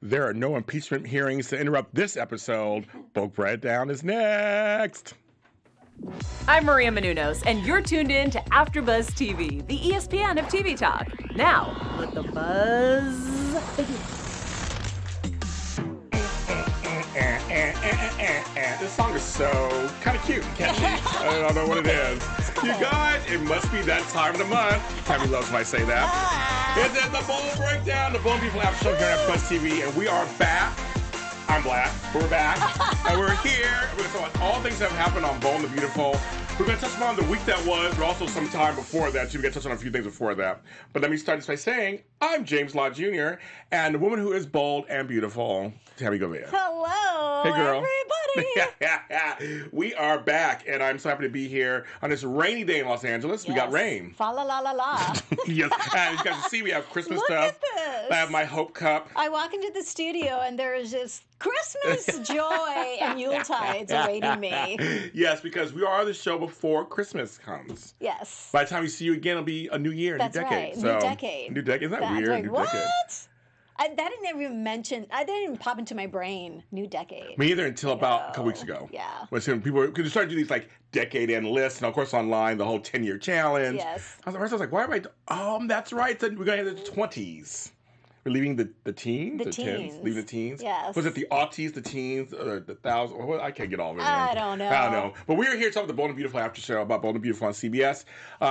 There are no impeachment hearings to interrupt this episode. Bulk Breakdown is next. I'm Maria Menounos, and you're tuned in to AfterBuzz TV, the ESPN of TV talk. Now, let the buzz begin. This song is so kind of cute and catchy. I don't know what it is. You guys, it must be that time of the month. Tami loves when I say that. It is the Bold Breakdown, the Bold People After Show here on AfterBuzz TV, and we are back. I'm black, but we're back, and we're here. We're going to talk about all things that have happened on Bold and the Beautiful. We're going to touch upon the week that was, but also some time before that, too. We're going to touch on a few things before that. But let me start this by saying, I'm James Lott Jr., and the woman who is bold and beautiful, Tami Goveia. Hello, hey, girl. everybody. We are back, and I'm so happy to be here on this rainy day in Los Angeles. Yes. We got rain. Fa la la la la. Yes, and you guys can see we have Christmas Look stuff. at this. I have my Hope Cup. I walk into the studio and there is just Christmas joy and Yuletides awaiting me. Yes, because we are the show before Christmas comes. Yes. By the time we see you again, it'll be a new year, That's new decade. right. So, New decade. New decade. Isn't that weird? Right. New What? decade. That didn't even mention. That didn't even pop into my brain. New decade. Me either until about a couple weeks ago. Yeah. When people could start to do these like decade end lists, and of course online the whole 10-year challenge. Yes. I was like, why am I? That's right. We're going to have the 20s. We're leaving the teens? The teens. Leaving the teens? Yes. Was it the aughties, the teens, the thousands? I can't get all of it. I don't know. But we are here to talk about the Bold and Beautiful After Show, about Bold and Beautiful on CBS.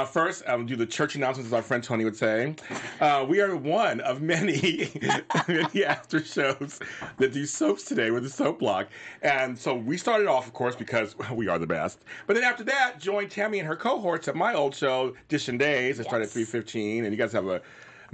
First, I'll do the church announcements, as our friend Tony would say. We are one of many after shows that do soaps today with the Soap Block. And so we started off, of course, because we are the best. But then after that, joined Tami and her cohorts at my old show, Dish and Days. It started at 3:15, and you guys have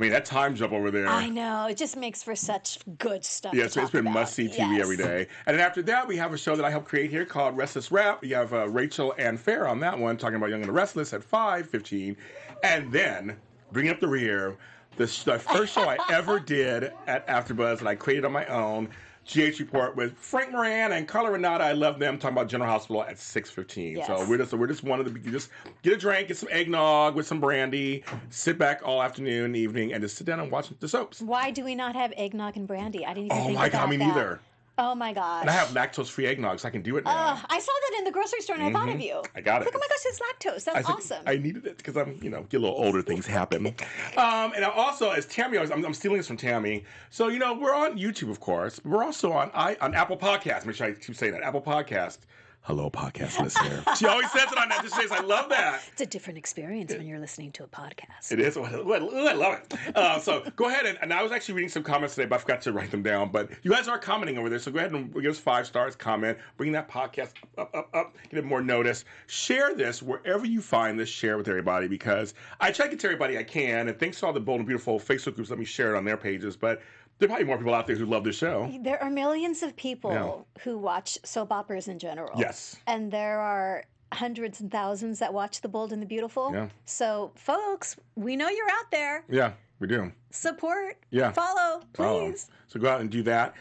that time jump over there. I know. It just makes for such good stuff. Yeah, so it's been must-see TV every day. And then after that, we have a show that I helped create here called Restless Rap. You have Rachel and Fair on that one, talking about Young and the Restless at 5:15. And then, bringing up the rear, the first show I ever did at AfterBuzz that I created on my own, GH Report with Frank Moran and Carla Renata. I love them, talking about General Hospital at 6:15. Yes. So we're just one of the, just get a drink, get some eggnog with some brandy, sit back all afternoon, evening, and just sit down and watch the soaps. Why do we not have eggnog and brandy? I didn't even think my about God, me that. neither. Oh my gosh. And I have lactose-free eggnog, so I can do it now. I saw that in the grocery store and I thought of you. I got it. Like, oh my gosh, it's lactose. That's awesome. I needed it because I'm, get a little older, things happen. And I also, as Tami, I'm stealing this from Tami. So, we're on YouTube, of course. But we're also on Apple Podcasts. Make sure I keep saying that. Apple Podcast. Hello, podcast listener. She always says it on that. She says, I love that. It's a different experience when you're listening to a podcast. It is. I love it. So go ahead. And I was actually reading some comments today, but I forgot to write them down. But you guys are commenting over there. So go ahead and give us 5 stars, comment, bring that podcast up, get it more notice. Share this wherever you find this. Share with everybody because I try to get to everybody I can. And thanks to all the Bold and Beautiful Facebook groups, let me share it on their pages. But there are probably more people out there who love this show. There are millions of people who watch soap operas in general. Yes. And there are hundreds and thousands that watch The Bold and the Beautiful. Yeah. So, folks, we know you're out there. Yeah, we do. Support. Yeah. Follow, please. So go out and do that.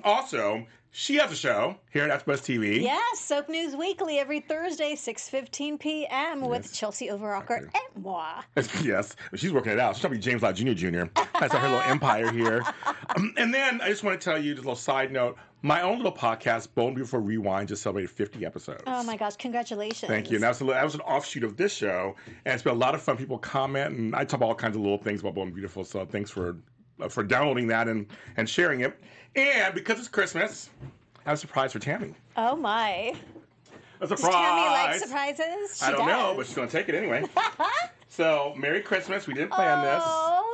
Also, she has a show here at AfterBuzz TV. Yes, Soap News Weekly every Thursday, 6:15 p.m. with Chelsea Overocker and moi. Yes, she's working it out. She's trying to be James Lott Jr. That's her little empire here. And then I just want to tell you, just a little side note, my own little podcast, Bold and Beautiful Rewind, just celebrated 50 episodes. Oh my gosh, congratulations. Thank you. And that was an offshoot of this show. And it's been a lot of fun. People comment, and I talk about all kinds of little things about Bold and Beautiful. So thanks for downloading that and sharing it. And because it's Christmas, I have a surprise for Tami. Oh my. A surprise. Does Tami like surprises? I don't know, but she's going to take it anyway. So, Merry Christmas. We didn't plan this.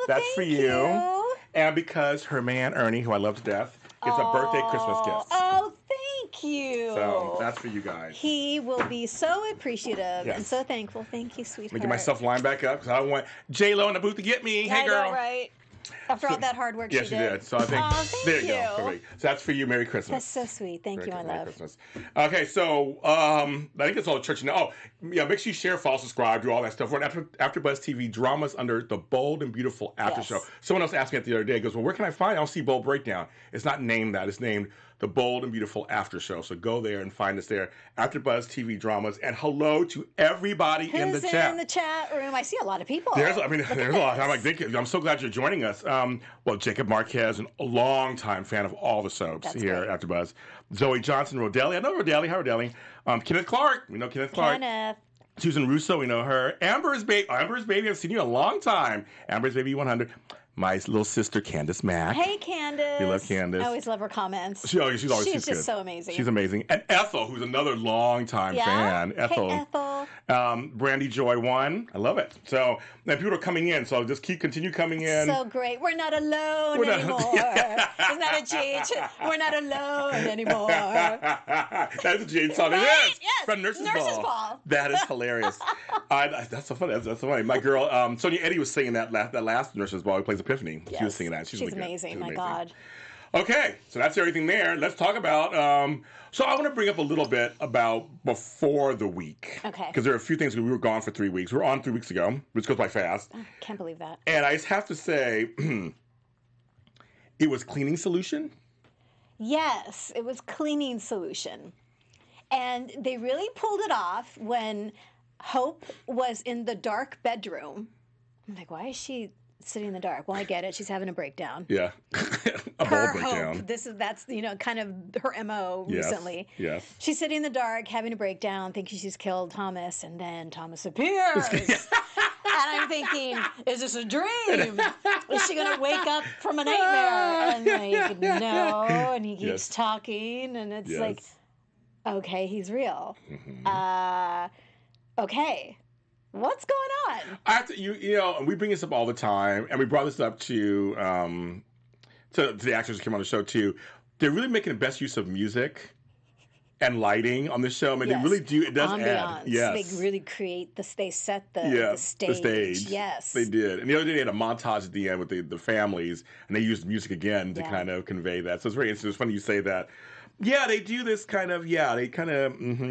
That's for you. And because her man, Ernie, who I love to death, gets a birthday Christmas gift. Oh, thank you. So, that's for you guys. He will be so appreciative and so thankful. Thank you, sweetheart. Let me get myself lined back up because I don't want J-Lo in the booth to get me. Hey, girl. I know, right? After all that hard work she did. Yes, she did. So I think, there you go. Perfect. So that's for you. Merry Christmas. That's so sweet. Thank you, my love. Christmas. Okay, so I think that's all the church now. Oh, yeah, make sure you share, follow, subscribe, do all that stuff. We're on AfterBuzz TV dramas under the Bold and Beautiful After Show. Someone else asked me that the other day. He goes, well, where can I find it? I don't see Bold Breakdown. It's not named that. It's named the Bold and Beautiful After Show. So go there and find us there. AfterBuzz TV dramas. And hello to everybody in the chat. In the chat room. I see a lot of people. There's a lot. I'm so glad you're joining us. Well, Jacob Marquez, a longtime fan of all the soaps here at AfterBuzz. Zoe Johnson, Rodelli. I know Rodelli. Hi, Rodelli. Kenneth Clark. We know Kenneth Clark. Kenneth. Susan Russo, we know her. Amber's baby. I've seen you a long time. Amber's baby 100. My little sister, Candace Mack. Hey, Candace. We love Candace. I always love her comments. She's always She's good. just so amazing. She's amazing. And Ethel, who's another longtime fan. Ethel. Hey, Ethel. Brandy Joy 1. I love it. So, and people are coming in, so just continue coming in. So great. We're not alone anymore. Isn't that a GH? We're not alone anymore. That's a GH song. Right? It is. Yes. From Nurse's Ball. Ball. That is hilarious. That's so funny. That's so funny. My girl, Sonia Eddy was singing that last Nurse's Ball. Who plays Epiphany. Yes. She was singing that. She's really amazing. She's my amazing. God. Okay, so that's everything there. Let's talk about. So I want to bring up a little bit about before the week. Okay. Because there are a few things. We were gone for 3 weeks. We were on 3 weeks ago, which goes by fast. Can't believe that. And I just have to say, it was cleaning solution. Yes, it was cleaning solution. And they really pulled it off when Hope was in the dark bedroom. I'm like, why is she sitting in the dark? Well, I get it. She's having a breakdown. Yeah. A ball breakdown. Hope. That's kind of her MO recently. Yes. She's sitting in the dark, having a breakdown, thinking she's killed Thomas, and then Thomas appears. And I'm thinking, is this a dream? Is she going to wake up from a nightmare? And like, no. And he keeps talking, and it's like, okay, he's real. Mm-hmm. Okay. What's going on? I have to, you know, and we bring this up all the time, and we brought this up to the actors who came on the show too. They're really making the best use of music and lighting on the show. I mean, they really do. It does ambiance. add. Yes. They really create they set the stage. The stage. Yes. They did. And the other day they had a montage at the end with the families, and they used music again to kind of convey that. So it's very interesting. It's funny you say that. Yeah, they do this kind of,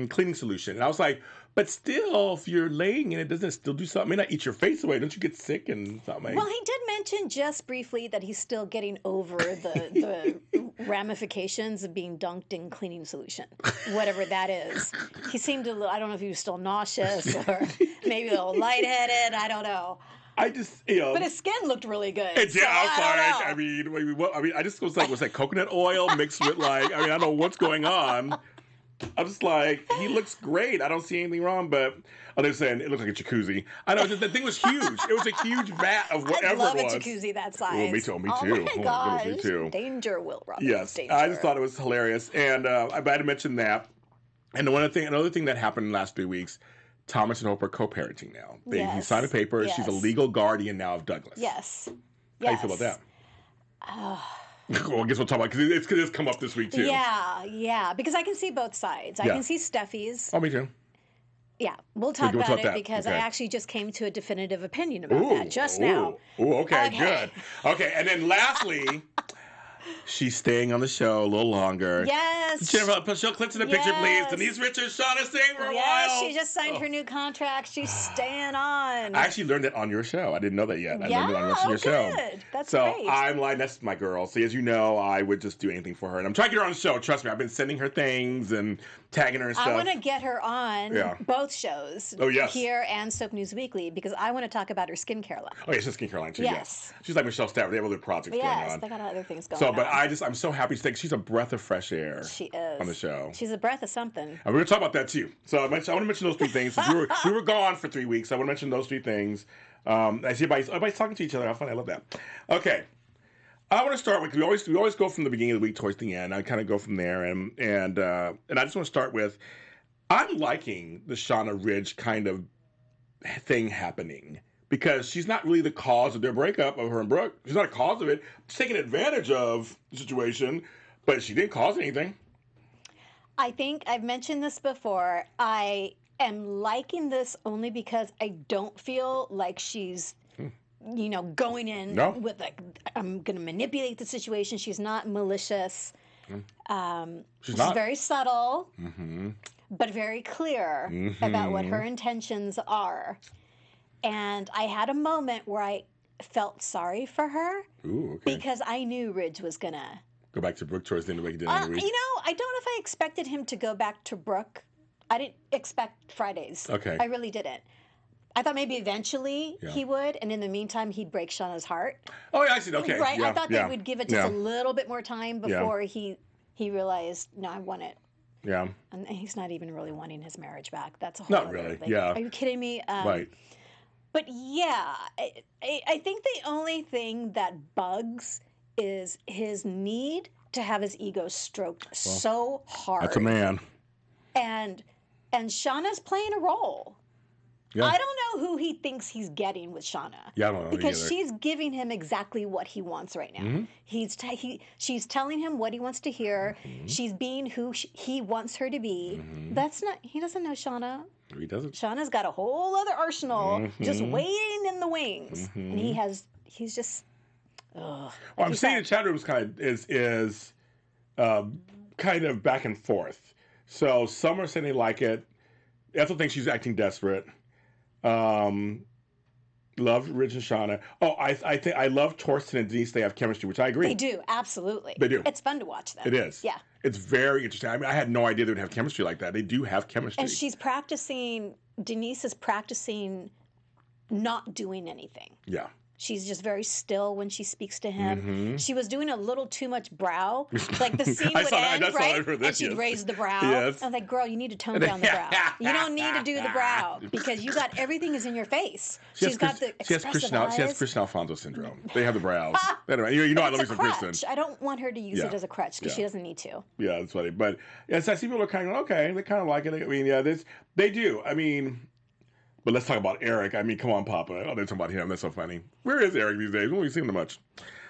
cleaning solution. And I was like, but still, if you're laying in it, doesn't it still do something? It may not eat your face away. Don't you get sick and something? Well, he did mention just briefly that he's still getting over the ramifications of being dunked in cleaning solution, whatever that is. He seemed I don't know if he was still nauseous or maybe a little lightheaded. I don't know. I just, you know. But his skin looked really good. I'm sorry. I I just was like, was that coconut oil mixed with I don't know what's going on. I'm just like, he looks great. I don't see anything wrong, but they're saying it looks like a jacuzzi. I know, the thing was huge. It was a huge vat of whatever it was. I love a jacuzzi that size. Oh, me too. Oh my gosh. Me too. Danger, Will Robinson. Yes, danger. I just thought it was hilarious. And I had to mention that. And another thing that happened in the last 3 weeks, Thomas and Hope are co-parenting now. He signed a paper. Yes. She's a legal guardian now of Douglas. Yes. How do you feel about that? Well, I guess we'll talk about it because it's come up this week too. Yeah, because I can see both sides. I can see Steffi's. Oh, me too. Yeah, we'll talk about it because I actually just came to a definitive opinion about that just now. Okay, good. Okay, and then lastly, she's staying on the show a little longer. Yes. Jennifer, show clips in the picture, please. Denise Richards, Shauna staying for a while. Yes, she just signed her new contract. She's staying on. I actually learned it on your show. I didn't know that yet. I learned it on your show. Good. That's so great. I'm like, that's my girl. See, as you know, I would just do anything for her. And I'm trying to get her on the show. Trust me, I've been sending her things and tagging her and stuff. I want to get her on both shows. Oh, yes. Here and Soap News Weekly because I want to talk about her skincare line. Oh, yeah, she's skincare line too. Yes. She's like Michelle Stafford. They have other projects going on. Yes, they got other things going on. But I'm so happy. She's a breath of fresh air. She is. On the show. She's a breath of something. And we're going to talk about that too. So I want to mention those 3 things. we were gone for 3 weeks. I want to mention those 3 things. I see everybody's talking to each other. How fun. I love that. Okay. I want to start with, we always go from the beginning of the week towards the end. I kind of go from there. And I just want to start with, I'm liking the Shauna Ridge kind of thing happening. Because she's not really the cause of their breakup of her and Brooke. She's not a cause of it. She's taking advantage of the situation, but she didn't cause anything. I think I've mentioned this before. I am liking this only because I don't feel like she's, going in with like, I'm going to manipulate the situation. She's not malicious. She's very subtle, but very clear about what her intentions are. And I had a moment where I felt sorry for her because I knew Ridge was going to go back to Brooke towards the end of the week. I don't know if I expected him to go back to Brooke. I didn't expect Fridays. Okay. I really didn't. I thought maybe eventually he would, and in the meantime, he'd break Shauna's heart. Oh, yeah, I see. Okay. Right? Yeah, I thought they would give it just a little bit more time before he realized, no, I want it. Yeah. And he's not even really wanting his marriage back. That's a whole Not other, really, like, yeah. Are you kidding me? Right. But yeah, I think the only thing that bugs is his need to have his ego stroked so hard. That's a man. And Shauna's playing a role. Yeah. I don't know who he thinks he's getting with Shauna. Yeah, I don't know because either. she's giving him exactly what he wants right now. Mm-hmm. She's telling him what he wants to hear. Mm-hmm. She's being who he wants her to be. Mm-hmm. He doesn't know Shauna. He doesn't. Shauna's got a whole other arsenal just waiting in the wings, and he's just. Well, I'm saying the chat room is kind of back and forth. So some are saying they like it. Ethel thinks she's acting desperate. Love Ridge and Shauna. Oh, I think I love Torsten and Denise. They have chemistry, which I agree. They do, absolutely. They do. It's fun to watch them. It is. Yeah. It's very interesting. I mean, I had no idea they would have chemistry like that. They do have chemistry. And she's practicing. Denise is practicing not doing anything. Yeah. She's just very still when she speaks to him. She was doing a little too much brow. Like the scene would end, right? And she'd raise the brow. Yes. I'm like, girl, you need to tone down the brow. You don't need to do the brow because you got everything is in your face. She's got the expressive eyes. She has Kristen Alfonso syndrome. They have the brows. Anyway, you know I love me some Kristen. I don't want her to use it as a crutch because she doesn't need to. Yeah, that's funny. But yes, I see people are kind of going, okay, they kind of like it. I mean, yeah, they do. I mean. But let's talk about Eric. I mean, come on, Papa. Oh, they're talking about him. That's so funny. Where is Eric these days? We don't see him much.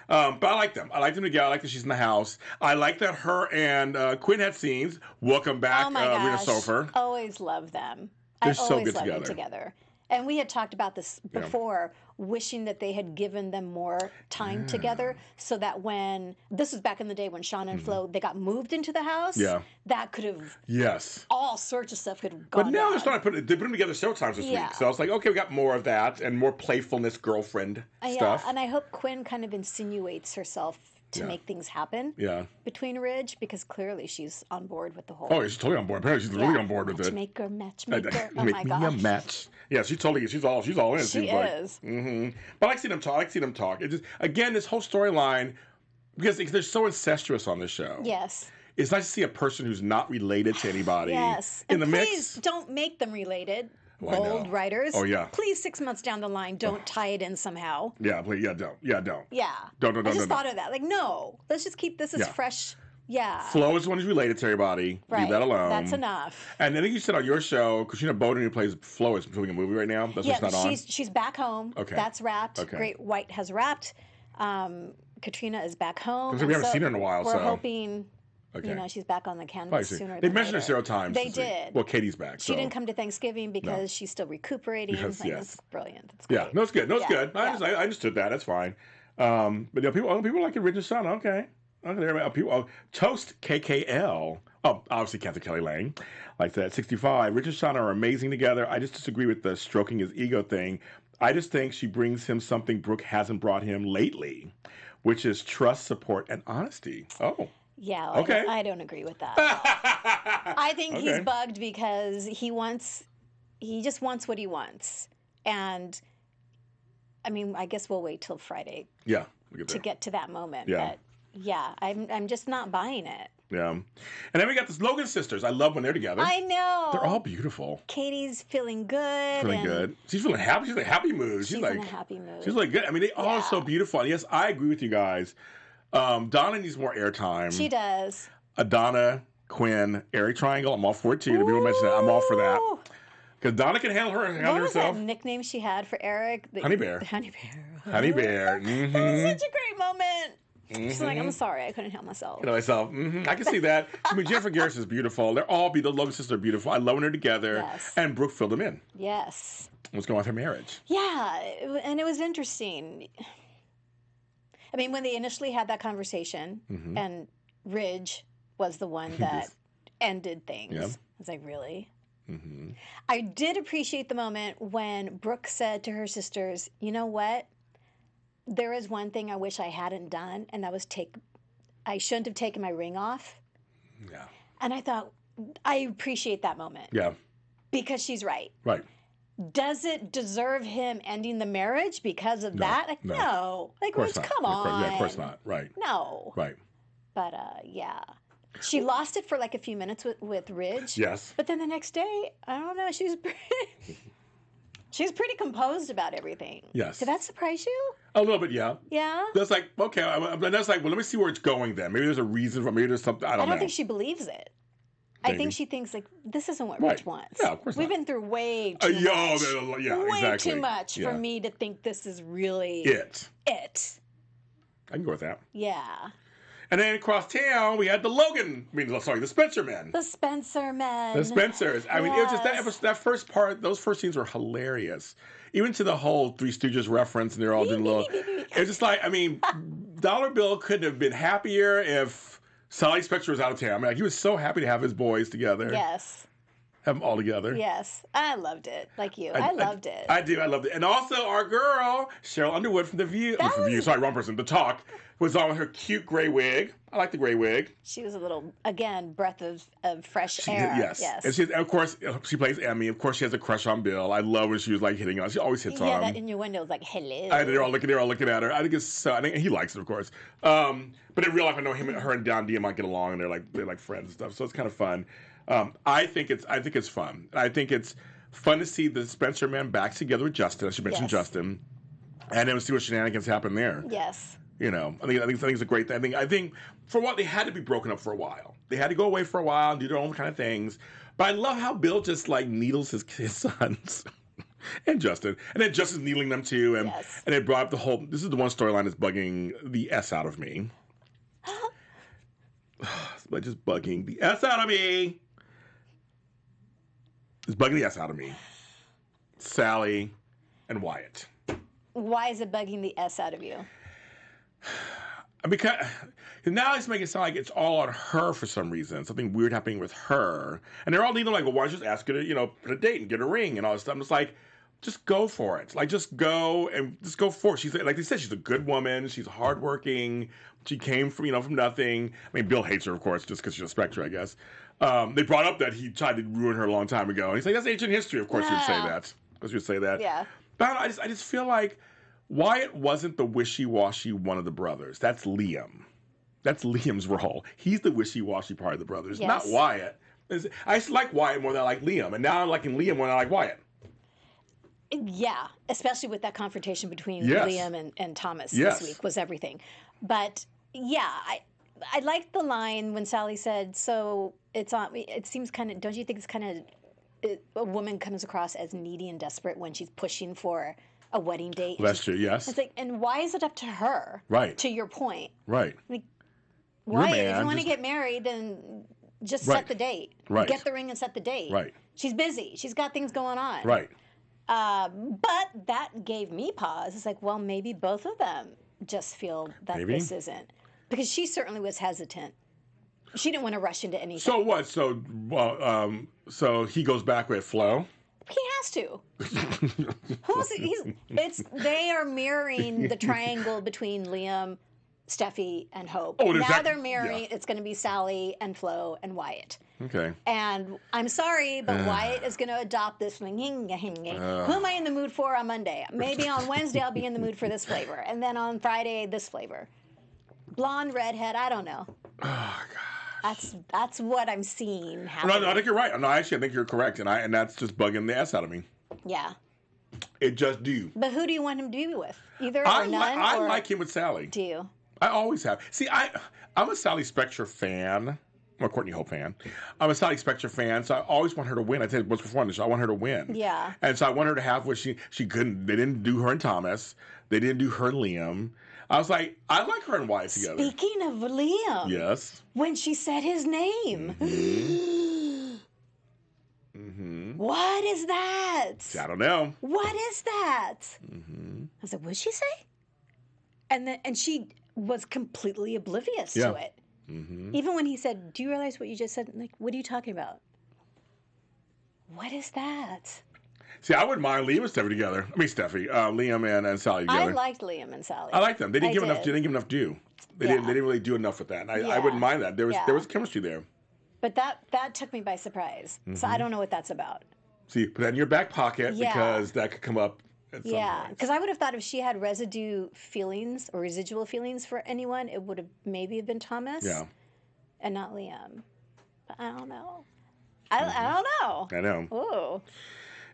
But I like them. I like them together. I like that she's in the house. I like that her and Quinn had scenes. Welcome back, oh my gosh. Rita Sofer. Always love them. They're I so always good love them together. And we had talked about this before, wishing that they had given them more time together so that when, this was back in the day when Shauna and Flo, they got moved into the house, that could have, all sorts of stuff could have gone But now down. they put them together several times this week. So I was like, okay, we got more of that and more playfulness girlfriend stuff. And I hope Quinn kind of insinuates herself to make things happen between Ridge, because clearly she's on board with the whole. Oh, she's totally on board. Apparently she's really on board with it. Matchmaker. Oh my gosh. Make me a match. Yeah, she's all in. She is. Like. But I like seeing them talk. It just, again, this whole storyline, because they're so incestuous on this show. Yes. It's nice to see a person who's not related to anybody in the mix. Please don't make them related. Well, Bold writers. Oh, yeah. Please, 6 months down the line, don't tie it in somehow. Yeah, please. Yeah, don't. Yeah, don't. Yeah. Don't. I just thought of that. Like, no. Let's just keep this as fresh. Yeah. Flo is the one who's related to everybody. Right. Leave that alone. That's enough. And I think you said on your show, Katrina Bowden, who plays Flo, is filming a movie right now. That's what's not on. She's back home. Okay. That's wrapped. Okay. Great White has wrapped. Katrina is back home. We haven't seen her in a while, we're hoping... Okay. You know, she's back on the canvas sooner. They mentioned her several times. They did. Well, Katie's back. She didn't come to Thanksgiving because she's still recuperating. Yes. It's brilliant. It's great. Yeah, no, it's good. No, it's good. I understood that. That's fine. But people like Ridge and Shauna. Okay. Toast KKL. Oh, obviously Kathy Kelly Lang. Like that. 65. Ridge and Shauna are amazing together. I just disagree with the stroking his ego thing. I just think she brings him something Brooke hasn't brought him lately, which is trust, support, and honesty. Oh. Yeah, okay. I don't agree with that. I think he's bugged because he just wants what he wants. And I mean, I guess we'll wait till Friday to get to that moment. Yeah. But I'm just not buying it. Yeah. And then we got the Logan sisters. I love when they're together. I know. They're all beautiful. Katie's feeling good. Feeling good. She's feeling happy. She's in a happy mood. She's in a happy mood. She's like good. I mean, they all are so beautiful. And yes, I agree with you guys. Donna needs more airtime. She does. Donna, Quinn, Eric Triangle. I'm all for it too. The people mention that. I'm all for that. Because Donna can handle herself. What was that nickname she had for Eric? Honey Bear. Honey Bear. Honey Bear. Mm-hmm. That was such a great moment. She's like, I'm sorry, I couldn't help myself. I can see that. I mean, Jennifer Garris is beautiful. They're all the Logan sisters are beautiful. I love when they're together. Yes. And Brooke filled them in. Yes. What's going on with her marriage? Yeah, and it was interesting. I mean, when they initially had that conversation, and Ridge was the one that ended things. I was like, really? I did appreciate the moment when Brooke said to her sisters, you know what? There is one thing I wish I hadn't done, and that was I shouldn't have taken my ring off. Yeah. And I thought, I appreciate that moment. Yeah. Because she's right. Right. does it deserve him ending the marriage because of that? Like, no. Like, come on. Yeah, of course not. Right. No. Right. But, yeah. She lost it for like a few minutes with Ridge. Yes. But then the next day, I don't know, she was pretty composed about everything. Yes. Did that surprise you? A little bit, yeah. Yeah? That's like, okay. That's like, well, let me see where it's going then. Maybe there's a reason for maybe there's something. I don't know. I don't think she believes it. Maybe. I think she thinks, like, this isn't what Ridge wants. Yeah, of course We've not. been through way too much. Way too much for me to think this is really it. I can go with that. Yeah. And then across town, we had the the Spencer men. The Spencer men. The Spencers. I mean, it was just that first part, those first scenes were hilarious. Even to the whole Three Stooges reference, and they're all doing a little. It was just like, I mean, Dollar Bill couldn't have been happier if Sally Spectre was out of town. I mean, like, he was so happy to have his boys together. Yes. Have them all together. Yes. I loved it. Like you. I loved it. I do. I loved it. And also, our girl, Cheryl Underwood from The View. Sorry, wrong person. The Talk. Was on with her cute gray wig. I like the gray wig. She was a little, again, breath of fresh air. Yes. And of course, she plays Emmy. Of course, she has a crush on Bill. I love when she was like hitting on. She always hits on him. Yeah, that innuendo was like, hello. They're all looking at her. I think it's so. I think he likes it, of course. But in real life, I know her and Don Dia might get along, and they're like friends and stuff. So it's kind of fun. I think it's fun. I think it's fun to see the Spencer men back together with Justin. As you mentioned, Justin, and then see what shenanigans happen there. Yes. You know, I think it's a great thing. I think for what they had to be broken up for a while. They had to go away for a while and do their own kind of things. But I love how Bill just like needles his sons and Justin, and then Justin's needling them too. And and they brought up the whole. This is the one storyline that's bugging the S out of me. Like just bugging the S out of me. It's bugging the S out of me. Sally and Wyatt. Why is it bugging the S out of you? Because now it's making it sound like it's all on her for some reason. Something weird happening with her. And they're all needing like, well, why don't you just ask her to, put a date and get a ring and all this stuff. I'm just like, just go for it. Like, just go for it. She's, like they said, she's a good woman. She's hardworking. She came from, from nothing. I mean, Bill hates her, of course, just because she's a Spectre, I guess. They brought up that he tried to ruin her a long time ago. And he's like, that's ancient history. Of course, you'd say that. Of course, you'd say that. Yeah. But I just feel like Wyatt wasn't the wishy-washy one of the brothers. That's Liam. That's Liam's role. He's the wishy-washy part of the brothers, not Wyatt. I used to like Wyatt more than I like Liam, and now I'm liking Liam more than I like Wyatt. Yeah, especially with that confrontation between Liam and Thomas this week was everything. But yeah, I liked the line when Sally said, "So it's on." It seems kind of. Don't you think it's kind of a woman comes across as needy and desperate when she's pushing for a wedding date? That's true. Yes. It's like, and why is it up to her? Right. To your point. Right. Like, why? If you want to get married, then just set the date. Right. Get the ring and set the date. Right. She's busy. She's got things going on. Right. But that gave me pause. It's like, well, maybe both of them just feel that this isn't. Because she certainly was hesitant. She didn't want to rush into anything. So what? So he goes back with Flo? He has to. They are mirroring the triangle between Liam, Steffi, and Hope. Oh, now they're marrying. It's going to be Sally and Flo and Wyatt. Okay. And I'm sorry, but Wyatt is going to adopt this thing. Who am I in the mood for on Monday? Maybe on Wednesday I'll be in the mood for this flavor. And then on Friday, this flavor. Blonde, redhead, I don't know. Oh, God. That's what I'm seeing happen. No, I think you're right. No, actually, I think you're correct. And that's just bugging the S out of me. Yeah. It just do. But who do you want him to be with? Either or none? I like him with Sally. Do you? I always have. See, I'm a Sally Spectre fan. I'm a Courtney Hope fan. I'm a Sally Spectre fan, so I always want her to win. I said once before on the show, I want her to win. Yeah. And so I want her to have what she couldn't. They didn't do her and Thomas. They didn't do her and Liam. I was like, I like her and Wyatt together. Speaking of Liam. Yes. When she said his name. Mm-hmm. Mm-hmm. What is that? See, I don't know. What is that? Mm-hmm. I was like, what did she say? And she was completely oblivious to it. Mm-hmm. Even when he said, do you realize what you just said? Like, what are you talking about? What is that? See, I wouldn't mind Liam and Steffi together. I mean, Liam and Sally together. I liked Liam and Sally. I liked them. They didn't give enough. They didn't give enough due. They didn't really do enough with that. And I wouldn't mind that. There was chemistry there. But that took me by surprise. Mm-hmm. So I don't know what that's about. See, put that in your back pocket because that could come up at some point. Because I would have thought if she had residual feelings for anyone, it would have maybe been Thomas. Yeah. And not Liam. But I don't know. I don't know. I know. Ooh.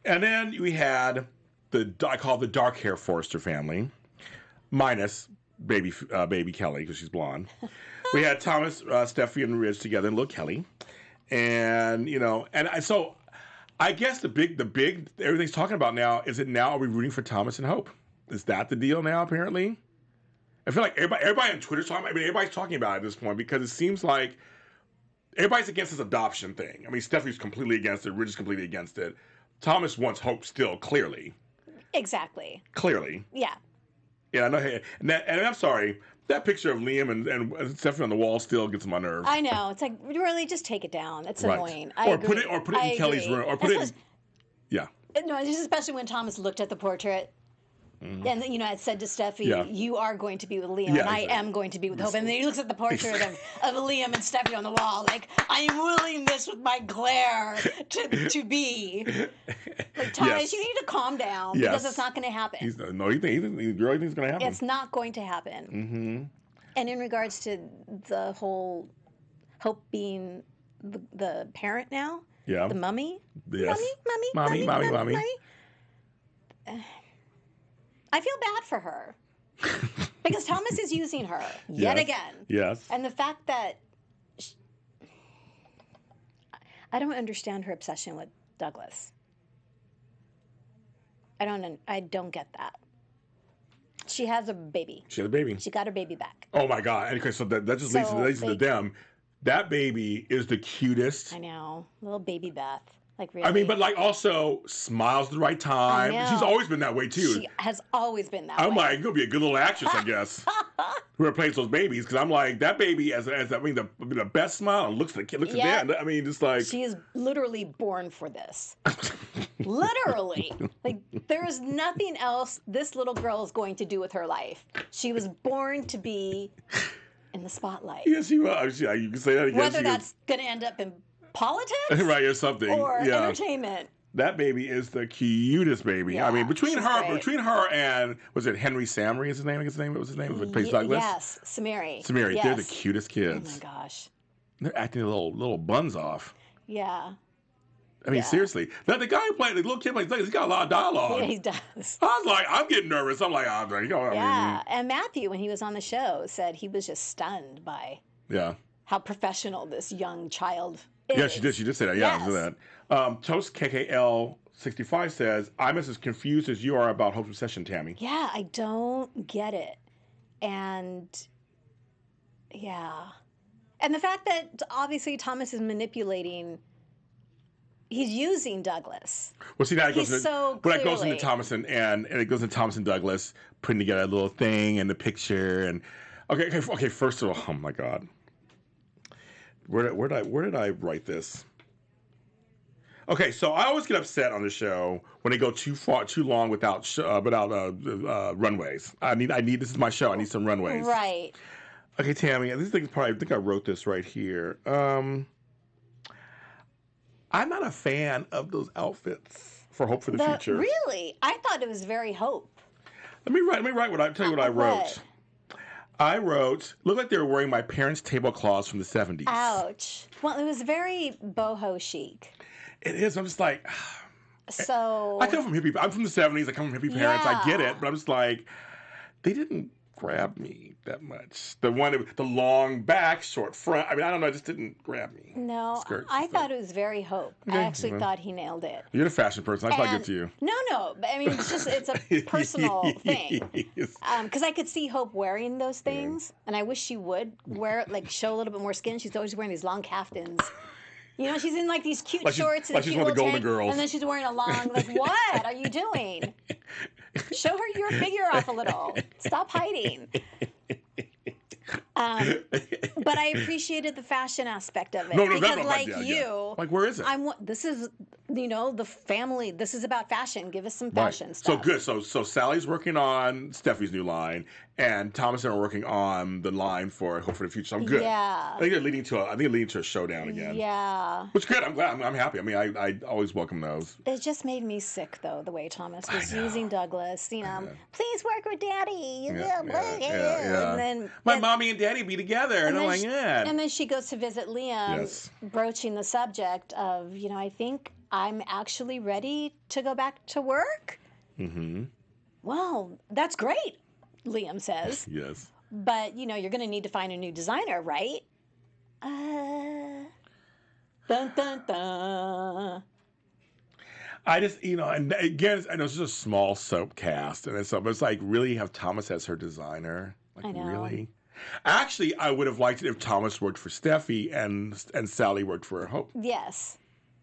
And then we had I call it the dark hair Forrester family, minus baby Kelly because she's blonde. We had Thomas, Steffi, and Ridge together, and little Kelly, and so I guess the big everything's talking about now is it now are we rooting for Thomas and Hope? Is that the deal now? Apparently, I feel like everybody on Twitter's talking. I mean, everybody's talking about it at this point because it seems like everybody's against this adoption thing. I mean, Steffi's completely against it. Ridge is completely against it. Thomas wants Hope still, clearly. Exactly. Clearly. Yeah. Yeah, I know. And I'm sorry, that picture of Liam and Stephanie on the wall still gets on my nerves. I know. It's like, really, just take it down. It's annoying. Or put it in Kelly's room. Or put it in, yeah. No, just especially when Thomas looked at the portrait. Mm-hmm. And I said to Steffi, you are going to be with Liam, and I am going to be with Hope. And then he looks at the portrait of Liam and Steffi on the wall, like, I'm willing this with my glare to be. Like, Thomas, you need to calm down because it's not going to happen. He really thinks it's going to happen. It's not going to happen. Mm-hmm. And in regards to the whole Hope being the parent now, the mummy, yes. Mommy. I feel bad for her because Thomas is using her yet again. Yes. And the fact that I don't understand her obsession with Douglas. I don't get that. She has a baby. She had a baby. She got her baby back. Oh my God! Okay, so that just leads to them. That baby is the cutest. I know, little baby Beth. Like, really? I mean, but like also smiles at the right time. She's always been that way too. She has always been that way. I'm like, you're gonna be a good little actress, I guess. Who replaces those babies? Because I'm like, that baby the best smile and looks at the dad. I mean, just like she is literally born for this. Literally, like there is nothing else this little girl is going to do with her life. She was born to be in the spotlight. Yes, she was. Yeah, you can say that again. Whether that's going to end up in politics, right, or something, or entertainment. That baby is the cutest baby. Yeah, I mean, between her and was it Henry Samry? Is his name? What was his name? Was it plays Douglas? Yes, Samiri. Yes. They're the cutest kids. Oh my gosh. They're acting little buns off. Yeah. I mean, seriously. Now, the guy who played, the little kid plays, he's got a lot of dialogue. Yeah, he does. I was like, I'm getting nervous. I'm like, And Matthew, when he was on the show, said he was just stunned by how professional this young child is. Yeah, she did. She did say that. Yeah, yes. I did that. Toast KKL 65 says, I'm as confused as you are about Hope's obsession, Tami. Yeah, I don't get it. And, and the fact that obviously Thomas is manipulating. He's using Douglas. Well, see, now it goes into Thomas and it goes into Thomas and Douglas putting together a little thing and the picture and okay. First of all, oh my God, where did I write this? Okay, so I always get upset on the show when they go too long without runways. I need this is my show. I need some runways. Right. Okay, Tami, I think I wrote this right here. I'm not a fan of those outfits for Hope for the future. Really? I thought it was very Hope. Let me tell you what I wrote. I wrote, looked like they were wearing my parents' tablecloths from the 70s. Ouch. Well, it was very boho chic. It is. I'm just like, so. I come from hippie. I'm from the 70s. I come from hippie parents. I get it. But I'm just like, they didn't grab me that much. The long back, short front. I mean, I don't know. It just didn't grab me. No, I thought it was very Hope. Okay, I actually thought he nailed it. You're the fashion person. I thought good to you. No. But I mean, it's a personal thing. Because I could see Hope wearing those things, and I wish she would show a little bit more skin. She's always wearing these long caftans. You know, she's in like these cute shorts and she's one of the Golden Girls. And then she's wearing a long, what are you doing? Show her your figure off a little. Stop hiding. But I appreciated the fashion aspect of it. No, because like you. Like, where is it? this is you know, the family. This is about fashion. Give us some fashion stuff. So good. So Sally's working on Steffi's new line, and Thomas and I are working on the line for Hope for the Future. So I'm good. Yeah. I think they're leading to a showdown again. Yeah. Which is good. I'm glad. I'm happy. I mean, I always welcome those. It just made me sick, though, the way Thomas was using Douglas. You know, please work with Daddy. Yeah. And then my mommy and Daddy be together, and I'm like, yeah. And then she goes to visit Liam, broaching the subject of, you know, I think I'm actually ready to go back to work. Mm-hmm. Well, that's great, Liam says. Yes. But, you know, you're going to need to find a new designer, right? Dun, dun, dun. I just, you know, and again, I know it's just a small soap cast, and it's like, really have Thomas as her designer? Like, I know. Really? Actually, I would have liked it if Thomas worked for Steffi and Sally worked for Hope. Yes.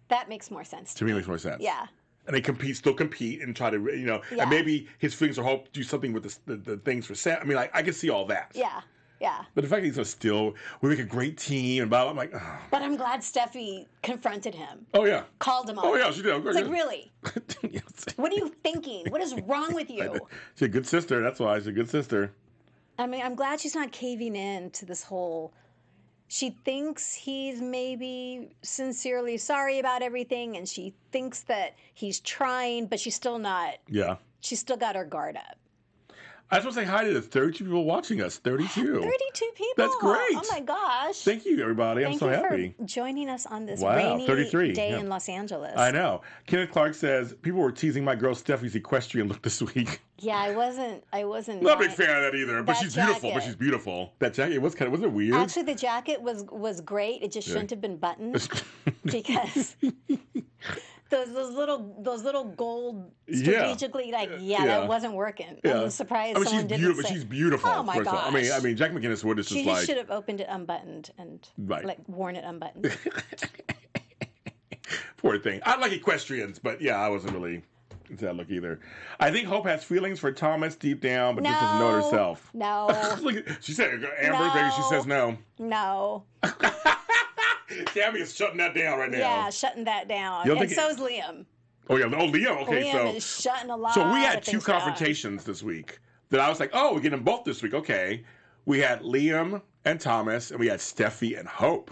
That makes more sense to me. It makes more sense. Yeah. And they still compete and try to, you know, and maybe his feelings for Hope do something with the things for Sam. I mean, like, I can see all that. Yeah. Yeah. But the fact that he's still, we make a great team and blah, blah, I'm like, oh. But I'm glad Steffi confronted him. Oh, yeah. Called him on. Oh, yeah, she did. It's like, really? Yes. What are you thinking? What is wrong with you? She's a good sister. That's why she's a good sister. I mean, I'm glad she's not caving in to this whole... She thinks he's maybe sincerely sorry about everything, and she thinks that he's trying, but she's still not. Yeah. She's still got her guard up. I just want to say hi to the 32 people watching us. 32. 32 people. That's great. Oh, my gosh. Thank you, everybody. I'm so happy. For joining us on this rainy day in Los Angeles. I know. Kenneth Clark says, people were teasing my girl Steffi's equestrian look this week. Yeah, I wasn't. Not a big fan of that either, but she's beautiful. But she's beautiful. That jacket wasn't it weird? Actually, the jacket was great. It just shouldn't have been buttoned because those little gold strategically that wasn't working. Yeah. I'm surprised someone didn't say. But she's beautiful. Oh my gosh. I mean, Jack McGinnis would have just like. She should have opened it unbuttoned and like worn it unbuttoned. Poor thing. I like equestrians, but yeah, I wasn't really into that look either. I think Hope has feelings for Thomas deep down, but just doesn't know it herself. No. She said, Amber, baby, she says no. No. Tami is shutting that down right now. Yeah, shutting that down. And so is Liam. Oh, yeah. Oh, Liam. Okay, Liam is shutting a lot. So we had two confrontations this week that I was like, oh, we're getting them both this week. Okay. We had Liam and Thomas, and we had Steffi and Hope.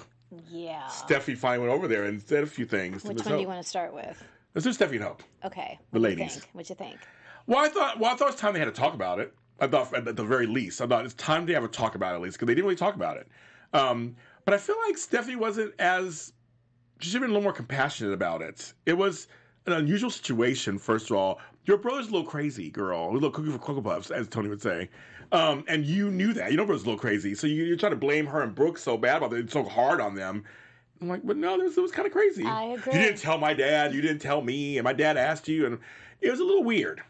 Yeah. Steffi finally went over there and said a few things. Which one do you want to start with? Let's do Steffi and Hope. Okay. The ladies. What'd you think? Well, I thought it was time they had to talk about it. I thought, at the very least, it's time to have a talk about it at least, because they didn't really talk about it. But I feel like Steffi wasn't she should have been a little more compassionate about it. It was an unusual situation, first of all. Your brother's a little crazy, girl. A little cookie for Cocoa Puffs, as Tony would say. And you knew that. You know brother's a little crazy. So you're trying to blame her and Brooke so bad about it, so hard on them. I'm like, but no, it was kind of crazy. I agree. You didn't tell my dad. You didn't tell me. And my dad asked you. And it was a little weird.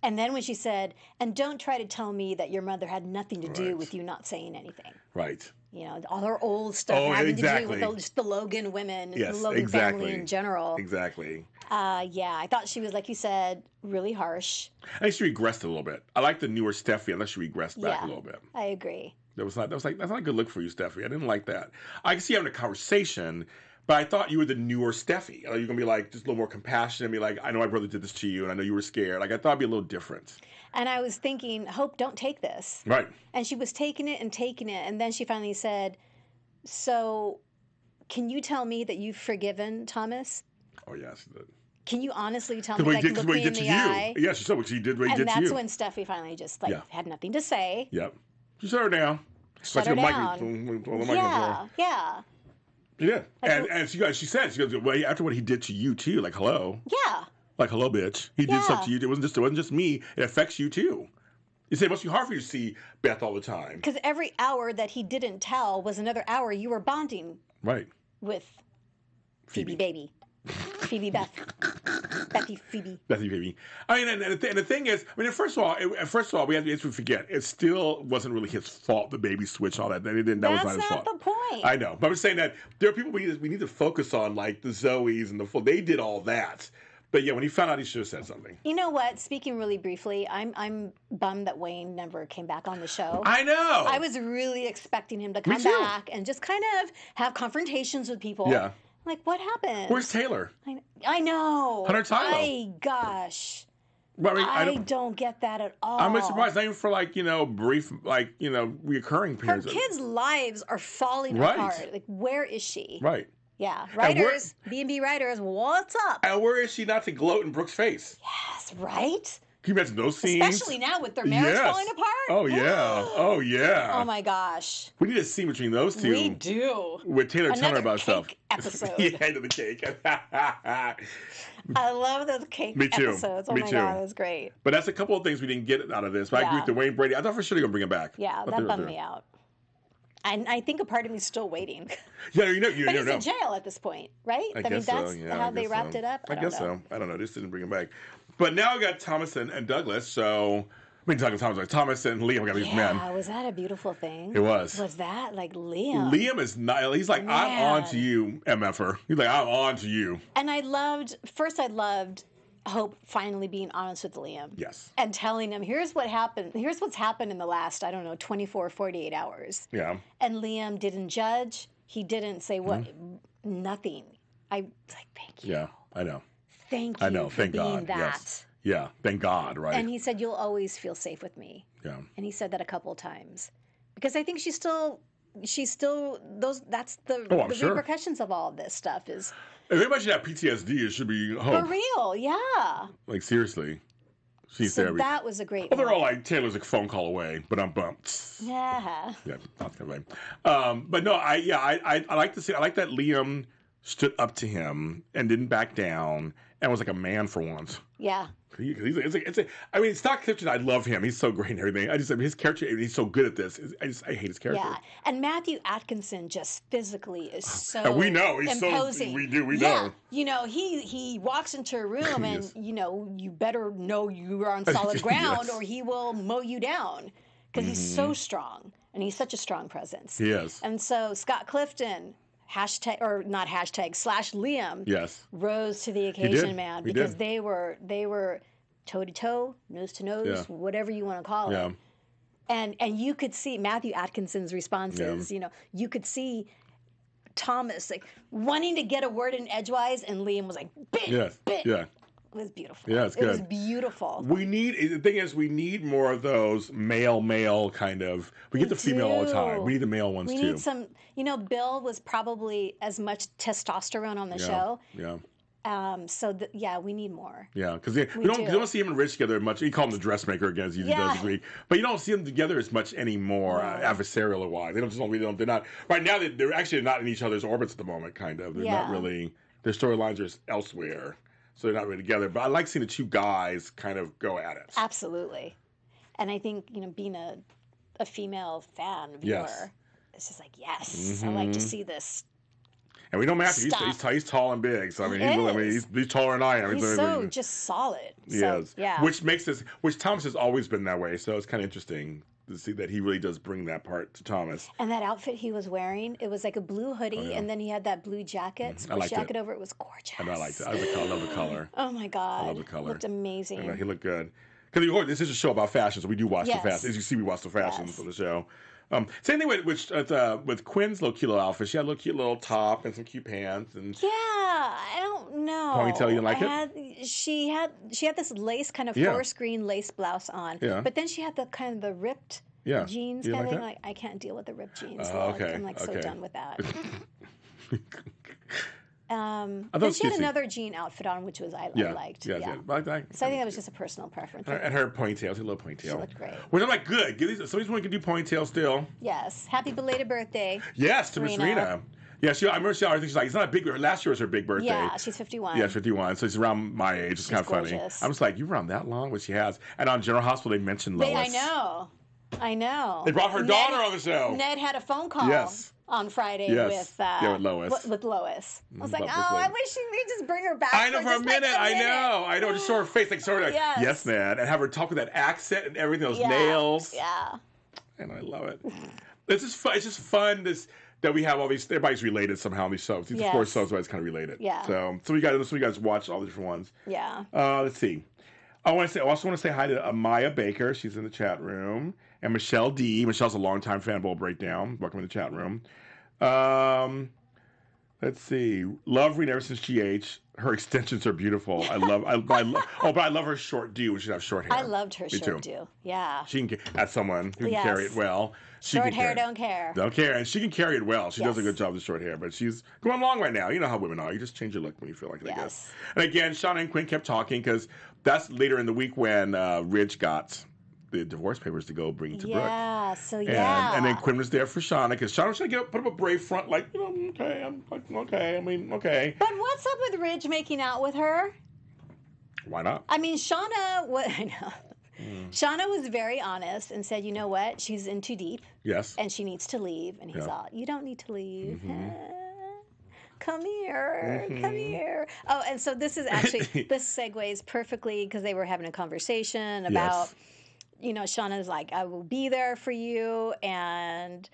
And then when she said, and don't try to tell me that your mother had nothing to do with you not saying anything. Right. You know, all her old stuff having to do with just the Logan women, the Logan family in general. Exactly. Yeah, I thought she was, like you said, really harsh. I think she regressed a little bit. I like the newer Steffi, unless she regressed back a little bit. I agree. That's not a good look for you, Steffi. I didn't like that. I can see having a conversation, but I thought you were the newer Steffi. You're going to be like, just a little more compassionate, be like, I know my brother did this to you, and I know you were scared. Like, I thought it'd be a little different. And I was thinking, Hope, don't take this. Right. And she was taking it, and then she finally said, so can you tell me that you've forgiven Thomas? Oh, yeah, she did. Can you honestly tell me, look me in the eye? Yeah, she said what she did, what he did to you. And that's when Steffi finally just, had nothing to say. Yep. She shut her down. Shut her down. Yeah. She did. And she said, well, after what he did to you, too, like, hello. Yeah. Like, hello, bitch. He did stuff to you. It wasn't just me. It affects you, too. You say it must be hard for you to see Beth all the time. Because every hour that he didn't tell was another hour you were bonding. Right. With Phoebe baby. Phoebe Beth. Bethy Phoebe. Bethy Phoebe. I mean, and the thing is, I mean, first of all, we have to forget, it still wasn't really his fault, the baby switch, all that. That was not his fault. That's not the point. I know. But I'm saying that there are people we need to focus on, like the Zoes and they did all that. But yeah, when he found out, he should have said something. You know what? Speaking really briefly, I'm bummed that Wayne never came back on the show. I know. I was really expecting him to come back and just kind of have confrontations with people. Yeah. Like, what happened? Where's Taylor? I know. Hunter Tylo. Gosh. Well, I don't get that at all. I'm surprised, not even for like, brief, like, reoccurring periods. Her kids' lives are falling apart. Like, where is she? Right. Yeah. Writers, B&B writers, what's up? And where is she not to gloat in Brooke's face? Yes, right? Can you imagine those scenes? Especially now with their marriage falling apart. Oh, yeah. Oh, yeah. Oh, my gosh. We need a scene between those two. We do. With Taylor telling her about stuff. Episode. Yeah, into the cake. I love those cake episodes. Oh, my God, it was great. But that's a couple of things we didn't get out of this. But I agree with the Wayne Brady. I thought for sure they were going to bring him back. Yeah, that bummed me out. And I think a part of me is still waiting. Yeah, you know. But he's in jail at this point, right? I guess that's so. Yeah, how they wrapped it up. I guess so. I don't know. Just didn't bring him back. But now we got Thomas and Douglas. So Thomas and Liam got these men. Yeah, was that a beautiful thing? It was. Was that like Liam? Liam is not. He's like, I'm on to you, MFer. He's like, I'm on to you. And I loved Hope finally being honest with Liam. Yes. And telling him, here's what happened. Here's what's happened in the last, 24, 48 hours. Yeah. And Liam didn't judge. He didn't say what, nothing. I was like, thank you. Yeah, I know. Thank you. I know. Thank God. That. Yes. Yeah. Thank God. Right. And he said, you'll always feel safe with me. Yeah. And he said that a couple of times. Because I think she's still that's the repercussions of all of this stuff is. If anybody should have PTSD, it should be Hope. For real, yeah. Like, seriously. She's there. That was a great they're all like, Taylor's a phone call away, but I'm bumped. Yeah. Yeah, not gonna way. But no, I like to see, I like that Liam stood up to him and didn't back down and was like a man for once. Yeah. It's not Clifton. I love him. He's so great and everything. His character, he's so good at this. I hate his character. Yeah, and Matthew Atkinson just physically is so and we know he's imposing. We know. He walks into a room and you better know you are on solid ground or he will mow you down because he's so strong and he's such a strong presence. He is. And so Scott Clifton. Liam rose to the occasion, man, because they were toe to toe, nose to nose, whatever you want to call it. And you could see Matthew Atkinson's responses. You could see Thomas like wanting to get a word in edgewise, and Liam was like, "Bit." It was beautiful. Yeah, it's good. It was beautiful. The thing is, we need more of those male kind of. We get the female all the time. We need the male ones too. We need some. Bill was probably as much testosterone on the show. Yeah. We need more. Yeah, because we don't see him and Rich together much. You call him the dressmaker again, as he does agree. But you don't see them together as much anymore, adversarial wise. They're not right now. They're actually not in each other's orbits at the moment. Kind of. They're not really. Their storylines are elsewhere. So they're not really together. But I like seeing the two guys kind of go at it. Absolutely. And I think, being a female fan viewer, it's just like, yes, I like to see this. And we know Matthew, he's tall and big. So, he's taller than I am. He's so just solid. Yes. Yeah. Which Thomas has always been that way. So it's kind of interesting to see that he really does bring that part to Thomas. And that outfit he was wearing, it was like a blue hoodie, and then he had that blue jacket, sports jacket over it. Was gorgeous. I liked it. I love the color. Oh my God. I love the color. It looked amazing. He looked good. Because this is a show about fashion, so we do watch the fashion. As you see, we watch the fashions on the show. Same thing with Quinn's cute little outfit. She had a little cute little top and some cute pants. And I don't know. Ponytail, you like it? She had this lace, kind of forest green lace blouse on. Yeah. But then she had the kind of the ripped jeans kind of thing. Like, I can't deal with the ripped jeans look. Okay. I'm so done with that. Then she had another jean outfit on, which was I liked. Yeah. So I think that was just a personal preference. And her ponytail, she had a little ponytail. She looked great. Which I'm like, good. Somebody's want to do ponytail still. Yes. Happy belated birthday. Yes, to Miss Rena. Yeah, I remember I think she's like, it's not a big. Last year was her big birthday. Yeah, she's 51. Yeah, she's 51. So she's around my age. It's kind of funny. I'm just like, you around that long? What she has. And on General Hospital, they mentioned Lois. I know. They brought her daughter on the show. Ned had a phone call. On Friday with Lois. With Lois. I was like, I wish we just bring her back. I know for a minute. I know. Just show her face, like sort of, yes, Ned, and have her talk with that accent and everything, those nails. Yeah. And I love it. It's just fun. It's just fun. That we have all these. Everybody's related somehow on these shows. These 4 shows, everybody's kind of related. Yeah. So you guys watch all the different ones. Yeah. Let's see. I also want to say hi to Maya Baker. She's in the chat room. And Michelle D. Michelle's a longtime fan of Bowl Breakdown. Welcome to the chat room. Let's see. Love Rena ever since GH. Her extensions are beautiful. I love. But I love her short do when she has short hair. I loved her short do. Yeah. She can. As someone who can carry it well. Short hair, don't care. Don't care, and she can carry it well. She does a good job with short hair, but she's going along right now. You know how women are. You just change your look when you feel like it. I guess. And again, Shauna and Quinn kept talking because that's later in the week when Ridge got the divorce papers to go bring to Brooke. Yeah, and then Quinn was there for Shauna because Shauna was trying to put up a brave front, like, okay, okay. But what's up with Ridge making out with her? Why not? I mean, Shauna, I know. Shauna was very honest and said, you know what? She's in too deep. Yes. And she needs to leave. And he's all, you don't need to leave. Come here. Come here. Oh, and so this is actually, this segues perfectly because they were having a conversation about, Shauna's like, I will be there for you. And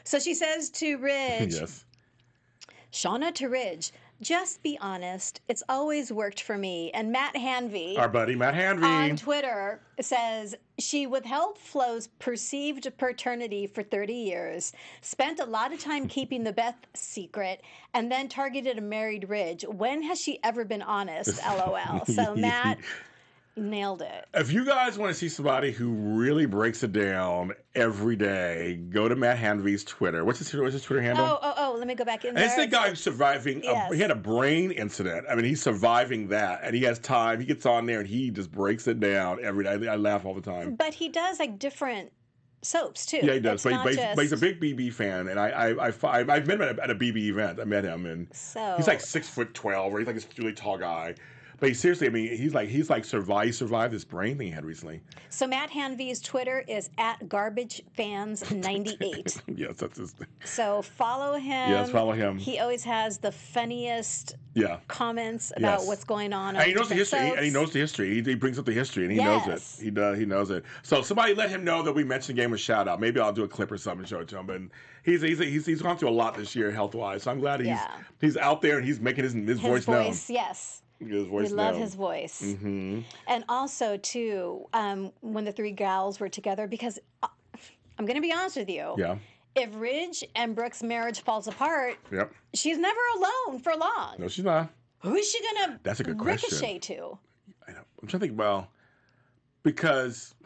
so she says to Ridge, Shauna to Ridge, just be honest. It's always worked for me. And Matt Hanvey, our buddy Matt Hanvey, on Twitter says she withheld Flo's perceived paternity for 30 years, spent a lot of time keeping the Beth secret, and then targeted a married Ridge. When has she ever been honest? LOL. So Matt nailed it. If you guys want to see somebody who really breaks it down every day, go to Matt Hanvey's Twitter. What's his Twitter handle? Oh, let me go back in there. It's the guy who's surviving. He had a brain incident. I mean, he's surviving that, and he has time. He gets on there, and he just breaks it down every day. I laugh all the time. But he does, like, different soaps, too. Yeah, he does. But he's a big BB fan, and I've met him at a BB event. I met him, and he's like 6'12", or he's like this really tall guy. But seriously, I mean, he's like survived this brain thing he had recently. So Matt Hanvey's Twitter is @garbagefans98. Yes, that's his thing. So follow him. Yes, follow him. He always has the funniest comments about what's going on. And he knows the history. And he knows the history. He brings up the history, and he knows it. He does. He knows it. So somebody let him know that we mentioned the game with shout out. Maybe I'll do a clip or something and show it to him. But he's gone through a lot this year health wise. So I'm glad he's out there and he's making his voice known. Yes. His voice we love his voice. Mm-hmm. And also, too, when the three gals were together, because I'm going to be honest with you. Yeah. If Ridge and Brooke's marriage falls apart, she's never alone for long. No, she's not. Who is she going to ricochet to? I know. I'm trying to think, because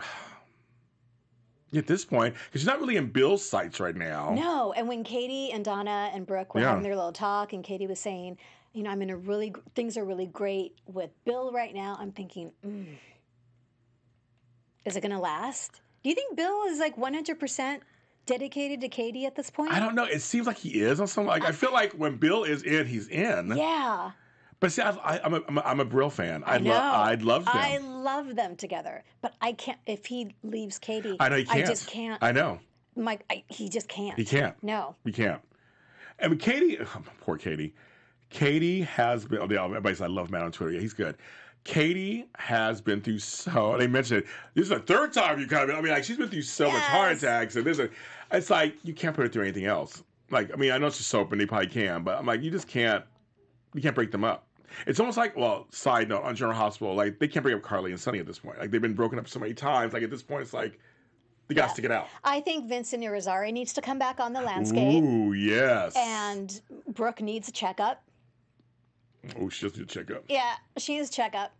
at this point, because she's not really in Bill's sights right now. No. And when Katie and Donna and Brooke were having their little talk, and Katie was saying, things are really great with Bill right now. I'm thinking, is it going to last? Do you think Bill is like 100% dedicated to Katie at this point? I don't know. It seems like he is on some. I feel like when Bill is in, he's in. Yeah. But see, I'm a Brill fan. I'd love them. I love them together. But I can't. If he leaves Katie, I know he can't. I just can't. I know. He just can't. He can't. No. He can't. I mean, Katie. Poor Katie. Katie has been. Everybody says I love Matt on Twitter. Yeah, he's good. Katie has been through so. They mentioned it. This is the third time you come in. I mean, like she's been through so much heart attacks, and it's like you can't put her through anything else. Like, I mean, I know it's just soap, and they probably can, but I'm like, you just can't. You can't break them up. It's almost like, side note on General Hospital, like they can't break up Carly and Sonny at this point. Like they've been broken up so many times. Like at this point, it's like they got to stick it out. I think Vincent Irizarry needs to come back on the landscape. Ooh, yes. And Brooke needs a checkup. Oh, she just needs a checkup. Yeah, she needs a checkup.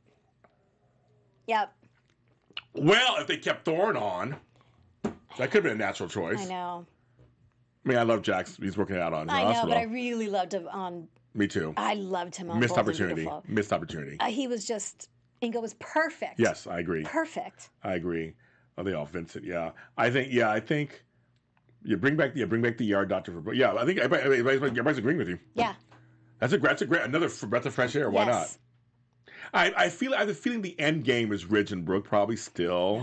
Yep. Well, if they kept Thorne on, that could have been a natural choice. I know. I mean, I love Jax. He's working out on I know, but I really loved him on. Me too. I loved him on Missed Bold opportunity. Missed opportunity. He was just. Ingo was perfect. Yes, I agree. Perfect. I agree. Oh, they all Vincent. Yeah, I think. You bring back the yard doctor for. Yeah, I think everybody's agreeing with you. Yeah. That's a great another breath of fresh air. Why not? I have the feeling the end game is Ridge and Brooke probably still.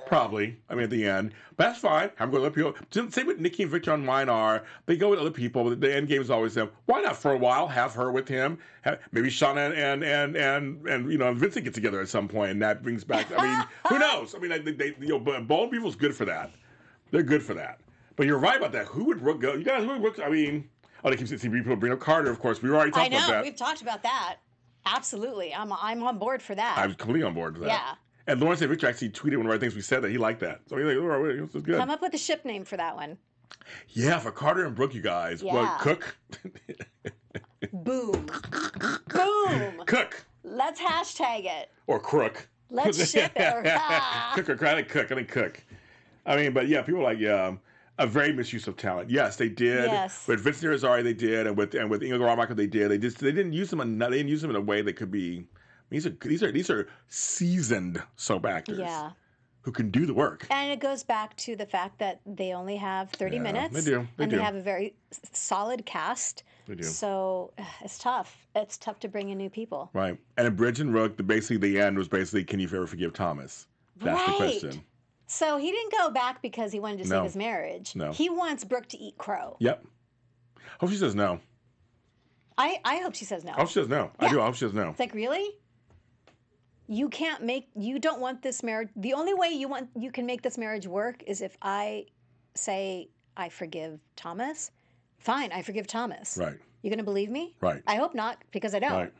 Probably. I mean, at the end. But that's fine. I'm going to let people. Same with Nikki and Victor on mine are. They go with other people. But the end game is always them. Why not for a while have her with him? Maybe Shauna and Vincent get together at some point, and that brings back. I mean, who knows? I mean, Bold People's good for that. They're good for that. But you're right about that. Who would Brooke go? You guys, who would Brooke? I mean, they keep saying people bring up Carter. Of course, we already talked about that. I know. We've talked about that. Absolutely. I'm on board for that. I'm completely on board for that. Yeah. And Lawrence and Victor actually tweeted one of our things we said that he liked that. So he's like, oh, this is good. Come up with a ship name for that one. Yeah, for Carter and Brooke, you guys. Yeah. Well, Cook. Boom. Boom. Cook. Let's hashtag it. Or Crook. Let's ship it. Cook or I think Cook. I mean, but yeah, people are like, a very misuse of talent. Yes, they did. Yes. With Vince Irizarry, they did, and with Inga Garmichael, they did. They didn't use them. They didn't use them in a way that could be. These are seasoned soap actors. Yeah. Who can do the work. And it goes back to the fact that they only have 30 minutes. They do. They have a very solid cast. They do. So it's tough. It's tough to bring in new people. Right. And in Bridge and Rook, the end was basically, can you ever forgive Thomas? That's the question. So he didn't go back because he wanted to save his marriage. No. He wants Brooke to eat crow. Yep. Hope she says no. I hope she says no. I hope she says no. Yeah. I do. I hope she says no. It's like, really? You don't want this marriage. The only way you can make this marriage work is if I say I forgive Thomas. Fine, I forgive Thomas. Right. You gonna believe me? Right. I hope not, because I don't. Right.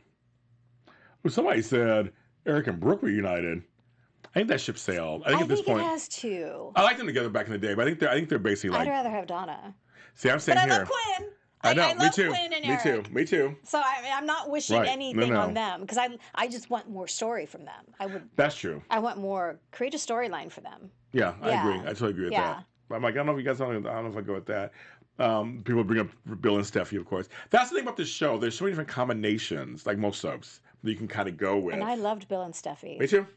Well, somebody said Eric and Brooke reunited. I think that ship sailed. I think at this point it has to. I liked them together back in the day, but I think they're basically like. I'd rather have Donna. See, I'm saying but here. I love Quinn. I know. I me love too. Quinn and me Eric. too. Me too. So I'm not wishing Right. anything No. on them, because I just want more story from them. That's true. I want more. Create a storyline for them. Yeah, I Yeah. agree. I totally agree with that. But I'm like, I don't know if you guys. I don't know if I go with that. People bring up Bill and Steffi, of course. That's the thing about this show. There's so many different combinations, like most soaps, that you can kind of go with. And I loved Bill and Steffi. Me too.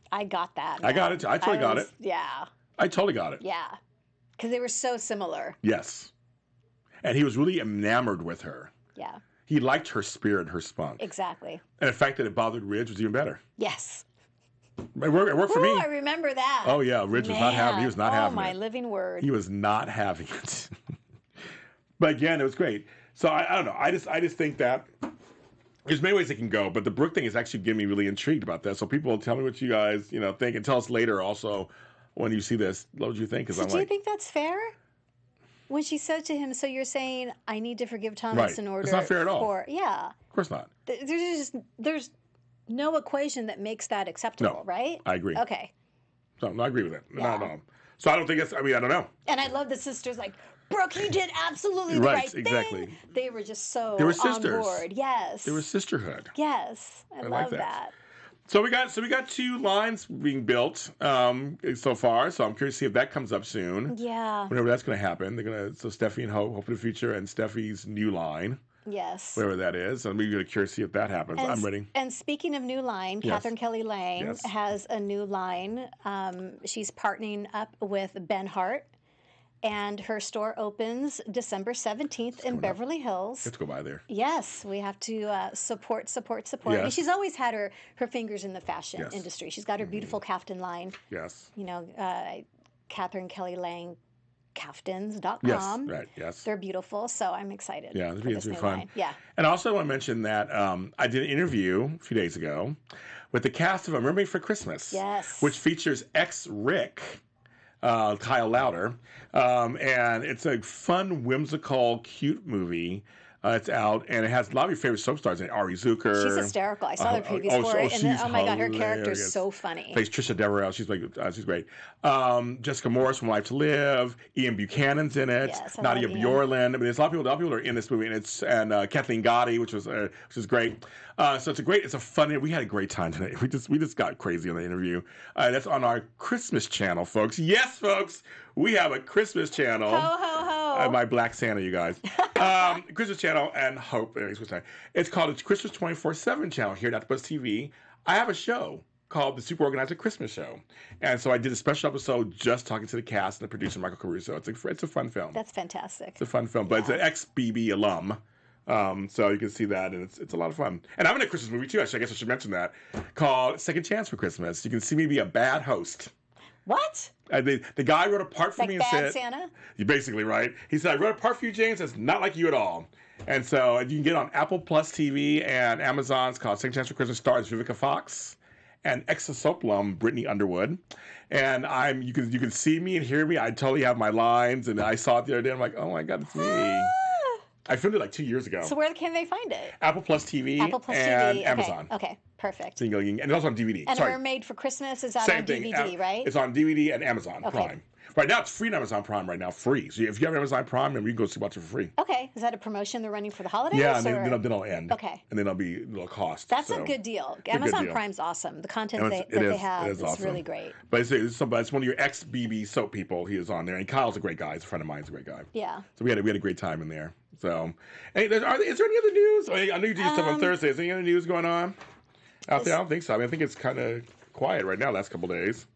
I got that. I got it. I totally got it. Yeah. I totally got it. Yeah. Because they were so similar. Yes. And he was really enamored with her. Yeah. He liked her spirit, her spunk. Exactly. And the fact that it bothered Ridge was even better. Yes. It worked for me. I remember that. Oh yeah, Ridge was not having. He was not having it. Oh my living word. He was not having it. But again, it was great. So I don't know. I just think that there's many ways it can go, but the Brooke thing is actually getting me really intrigued about that. So people, tell me what you guys think, and tell us later also when you see this what you think. So do you think that's fair? When she said to him, "So you're saying I need to forgive Thomas Right. in order?" It's not fair at all. Yeah. Of course not. There's no equation that makes that acceptable, No, right? I agree. Okay. No, I agree with it. Yeah. No. So I don't think it's. I don't know. And I love the sisters like, Brooke, you did absolutely the right thing. Exactly. They were just so They were on sisters. board. Yes. They were sisterhood. Yes. I love like that. So we got 2 lines being built so far. So I'm curious to see if that comes up soon. Yeah. Whenever that's going to happen, so Steffi and Hope in the future, and Steffi's new line, Yes. whatever that is. I'm really curious to see if that happens. I'm ready. And speaking of new line, Yes. Catherine Kelly Lang Yes. has a new line. She's partnering up with Ben Hart, and her store opens December 17th in Beverly Hills. Let's go by there. Yes, we have to support. I mean, Yes. she's always had her fingers in the fashion Yes. industry. She's got her beautiful kaftan line. Yes. Catherine Kelly Lang kaftans.com. Yes. Right. Yes. They're beautiful, so I'm excited. Yeah, for this be new fun. line. Yeah. And also I want to mention that I did an interview a few days ago with the cast of A Mermaid for Christmas. Yes. Which features ex-Rick, Kyle Lowder. And it's a fun, whimsical, cute movie. It's out, and it has a lot of your favorite soap stars in it. Ari Zucker. She's hysterical. I saw the previews for it, and then, oh my god, her character is so funny. Plays Trisha Deverell. She's great. Jessica Morris from Life to Live. Ian Buchanan's in it. Yes, I Nadia love Ian. Bjorlund. I mean, there's a lot of people are in this movie, and Kathleen Gotti, which is great. So it's a fun. We had a great time tonight. We just got crazy on the interview. That's on our Christmas channel, folks. Yes, folks, we have a Christmas channel. Ho ho ho! My Black Santa, you guys. Christmas channel and Hope. It's called the Christmas 24/7 channel here at AfterBuzz TV. I have a show called the Super Organizer Christmas Show, and so I did a special episode just talking to the cast and the producer Michael Caruso. It's a fun film. That's fantastic. It's a fun film, but it's an ex-BB alum. So you can see that, and it's a lot of fun. And I'm in a Christmas movie too. Actually, I guess I should mention that, called Second Chance for Christmas. You can see me be a bad host. What? The guy wrote a part for Like me and Bad said, Santa? You basically, right? He said, I wrote a part for you, James, that's not like you at all. And so you can get on Apple Plus TV and Amazon's called Second Chance for Christmas, stars Vivica Fox and ex-soap alum Brittany Underwood. And you can see me and hear me. I totally have my lines, and I saw it the other day. I'm like, oh my God, it's me. I filmed it like 2 years ago. So where can they find it? Apple Plus TV Apple Plus and TV. Amazon. Okay, perfect. So you can go, and it's also on DVD. And Sorry. Mermaid for Christmas is out Same on thing. DVD, right? It's on DVD and Amazon Prime. Right now, it's free on Amazon Prime right now, free. So if you have Amazon Prime, then you can go watch it for free. Okay. Is that a promotion they're running for the holidays? Yeah, and then it'll end. Okay. And then it'll cost. That's a good deal. Amazon Prime's awesome. The content that they have is awesome. Really great. But it's one of your ex-BB soap people. He is on there. And Kyle's a great guy. He's a friend of mine. He's a great guy. Yeah. So we had a great time in there. So, hey, is there any other news? I know you do stuff on Thursday. Is there any other news going on out there? I don't think so. I mean, I think it's kind of quiet right now. Last couple of days.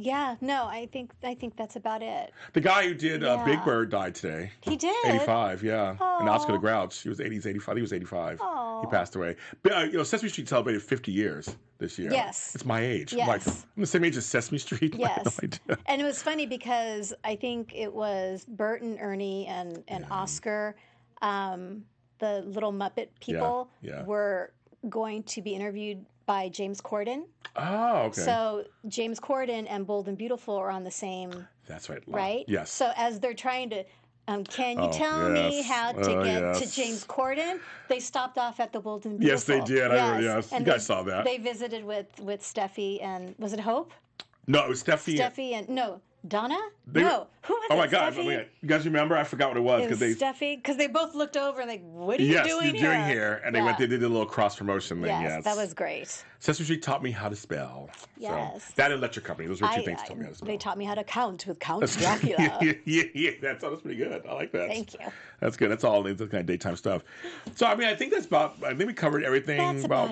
Yeah, no, I think that's about it. The guy who did Big Bird died today. He did? 85, yeah. Aww. And Oscar the Grouch. He was 80s, 85. I think he was 85. Aww. He passed away. But, Sesame Street celebrated 50 years this year. Yes. It's my age. Yes. I'm the same age as Sesame Street. Yes. And it was funny because I think it was Bert and Ernie and Oscar, the little Muppet people, were going to be interviewed by James Corden. Oh, okay. So James Corden and Bold and Beautiful are on the same. That's right. Right? Yes. So as they're trying to, can you tell me how to get to James Corden? They stopped off at the Bold and Beautiful. Yes, they did. Yes. You guys saw that. They visited with Steffi and, was it Hope? No, it was Steffi. Steffi and, no. Donna? Who was it? Oh my God! You guys remember? I forgot what it was Steffi, because they both looked over and like, what are you doing here? And they did a little cross promotion thing. Yes, that was great. Sesame Street taught me how to spell. Yes. So, that and Electric Company. Those were two things taught me how to spell. They taught me how to count with Count Dracula. yeah, that's pretty good. I like that. Thank you. That's good. That's all. That's kind of daytime stuff. So I mean, I think I think we covered everything about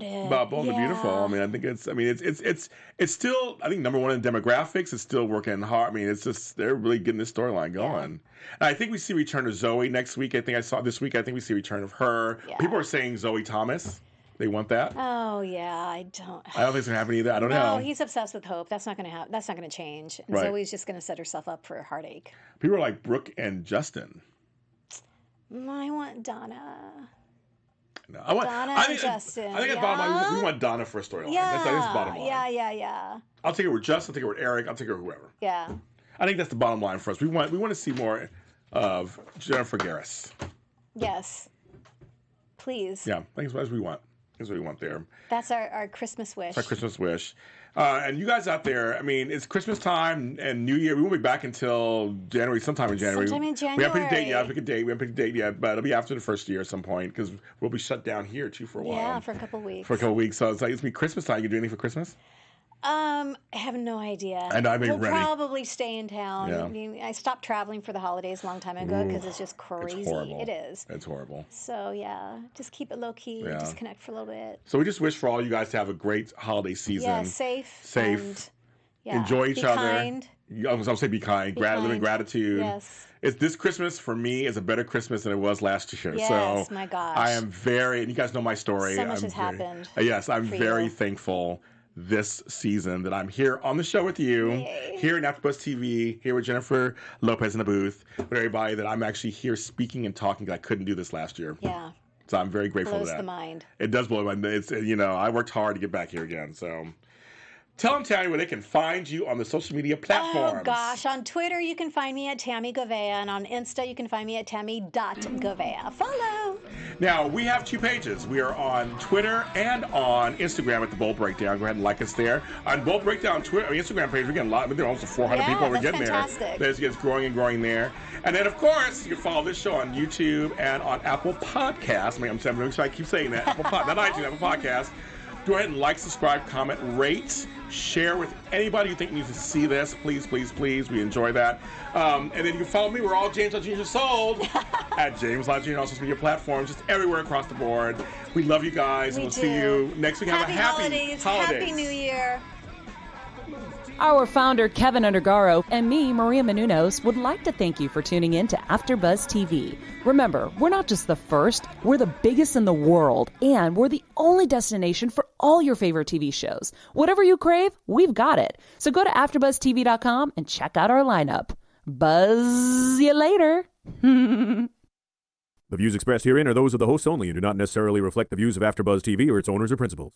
Bold and Beautiful. I mean, I think it's still, I think, number one in demographics. It's still working hard. I mean, it's just they're really getting this storyline going. Yeah. And I think we see return of Zoe next week. I think I saw this week. I think we see return of her. Yeah. People are saying Zoe Thomas. They want that. Oh yeah, I don't think it's gonna happen either. I don't know. No, he's obsessed with Hope. That's not gonna happen. That's not gonna change. And Zoe's just gonna set herself up for a heartache. People are like Brooke and Justin. I want Donna. No, I want Donna and Justin. I think at bottom line, we want Donna for a storyline. That's the bottom line. Yeah. I'll take her with Justin. I'll take her with Eric. I'll take her with whoever. Yeah. I think that's the bottom line for us. We want to see more of Jennifer Garris. Yes. Please. Yeah, that's what we want. That's what we want there. That's our Christmas wish. It's our Christmas wish. And you guys out there, I mean, it's Christmas time and New Year. We won't be back until January, sometime in January. Sometime in January. We haven't picked a date yet. We haven't picked a date yet, but it'll be after the first year at some point because we'll be shut down here too for a while. Yeah, for a couple weeks. So it's gonna be Christmas time. You do anything for Christmas? I have no idea. And we'll probably stay in town. Yeah. I mean, I stopped traveling for the holidays a long time ago because it's just crazy. It's horrible. It is. It's horrible. So just keep it low key. Yeah. Just connect for a little bit. So we just wish for all you guys to have a great holiday season. Yeah, safe. And, enjoy each other. Kind. I was going to say be kind. Live in gratitude. Yes. This Christmas for me is a better Christmas than it was last year. Yes, so my gosh. I am and you guys know my story. So much has happened. Yes, I'm very thankful this season that I'm here on the show with you, here in AfterBuzz TV, here with Jennifer Lopez in the booth, with everybody, that I'm actually here speaking and talking because I couldn't do this last year. Yeah. So I'm very grateful for that. Blows the mind. It does blow my mind. It's, I worked hard to get back here again, so... Tell them, Tami, where they can find you on the social media platforms. Oh, gosh. On Twitter, you can find me at Tami Goveia, and on Insta, you can find me at Tami.Goveia. Follow. Now, we have 2 pages. We are on Twitter and on Instagram at The Bold Breakdown. Go ahead and like us there. On Bold Breakdown Instagram page, we're getting a lot. There are almost 400 people. We're getting fantastic. there. It's growing and growing there. And then, of course, you can follow this show on YouTube and on Apple Podcasts. I keep saying that. Not iTunes, Apple Podcasts. Go ahead and like, subscribe, comment, rate, share with anybody you think needs to see this. Please, please, please. We enjoy that. And then you can follow me. We're all James Lott Jr. sold at James Lott Jr. on social media platforms, just everywhere across the board. We love you guys. We'll see you next week. Have a happy holidays. Happy New Year. Our founder, Keven Undergaro, and me, Maria Menounos, would like to thank you for tuning in to AfterBuzz TV. Remember, we're not just the first, we're the biggest in the world, and we're the only destination for all your favorite TV shows. Whatever you crave, we've got it. So go to AfterBuzzTV.com and check out our lineup. Buzz you later. The views expressed herein are those of the hosts only and do not necessarily reflect the views of AfterBuzz TV or its owners or principals.